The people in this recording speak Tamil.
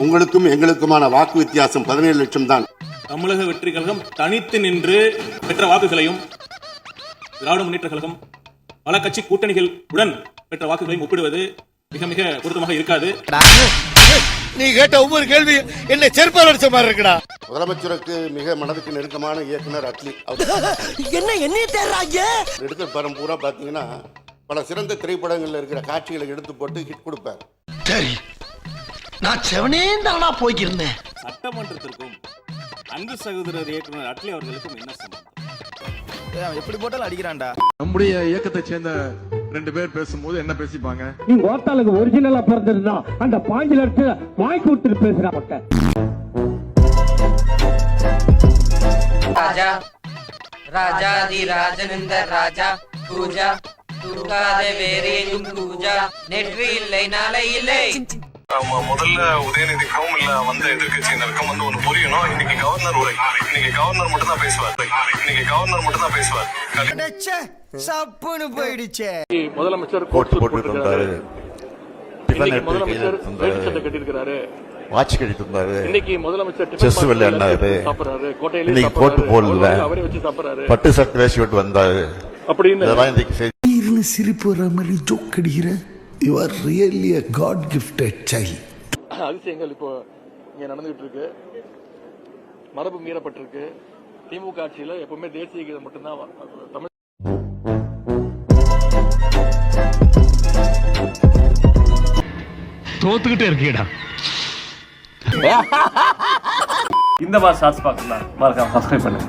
உங்களுக்கும் எங்களுக்குமான வாக்கு வித்தியாசம் 17 லட்சம் தான். தமிழக வெற்றி கழகம் தனித்து நின்று பெற்ற வாக்குகளையும் திராவிட முன்னேற்ற கழகம் பல கட்சி கூட்டணிகள் உடன் பெற்ற வாக்குகளையும் ஒப்பிடுவது மிக மிக பொருத்தமாக இருக்காது. நீ கேட்ட ஒவ்வொரு கேள்வி என்ன செருப்பால் அடிச்ச மாதிரி இருக்குடா. முதலமைச்சருக்கு மிக மனதுக்கு நெருக்கமான இயக்குனர் அட்லி என்ன தேடுறாங்க எடுத்த படம் பூரா பாத்தீங்கன்னா பல சிறந்த திரைப்படங்கள்ல இருக்கிற காட்சிகளை எடுத்து போட்டு ஹிட் கொடுப்பார். சரி, நான் செவனே தானா போய்க்கிருந்தேன். சட்டமன்றத்திற்கும் அன்பு சகோதரர் இயக்குனர் அட்லி அவர்களுக்கும் என்ன சம்பந்தம்? எப்படி போட்டாலும் அடிக்கிறான்டா. நம்முடைய இயக்கத்தை சேர்ந்த 2 பேர் பேசும்போது என்ன பேசிப்பாங்க? நீங்க ஓத்தாளுக்கு ஒரிஜினலா பிறந்திருந்தா அந்த 5 லட்சம் வாங்கி கொடுத்துட்டு பேசுறாங்க. ராஜா ராஜாதி ராஜனிந்த ராஜா பூஜா தூங்காதே வேறு எங்கும் பூஜா நெற்றி இல்லை நாளை இல்லை. முதல்ல உதயநிதிக்கும் இல்ல வந்த எதிர்கட்சியினருக்கும் ஒண்ணு புரியணும். இன்னைக்கு கவர்னர் உரை, இன்னைக்கு கவர்னர் மட்டும் தான் பேசுவார். சப்புன்னு போயிடுச்சே. முதலமைச்சர் கோட் போட்டு இருந்தாரு, முதலமைச்சர் கட்டிருக்கிறாரு, வாட்ச் கட்டிட்டு இருந்தாரு, இன்னைக்கு முதலமைச்சர் செஸ் விளையாடினாரு, இன்னைக்கு கோட்டு போடல, பட்டு சட்டை வேஷ்டி விட்டு வந்தாரு அப்படின்னு சிரிப்பு வர மாதிரி ஜோக் அடிக்கிற. You are really a God gifted child. அதிசயங்கள் இப்போ இங்க நடந்துகிட்டு இருக்கு. மரபு மீறப்பட்டிருக்கு. திமுக ஆட்சியில எப்பவுமே தேசிய கீதம் மட்டும்தான் தமிழ். தோத்துக்கிட்டே இருக்கீடா. இந்த மாதிரி ஷார்ட்ஸ் பார்க்கலாம், மறக்காம சப்ஸ்கிரைப் பண்ணுங்க.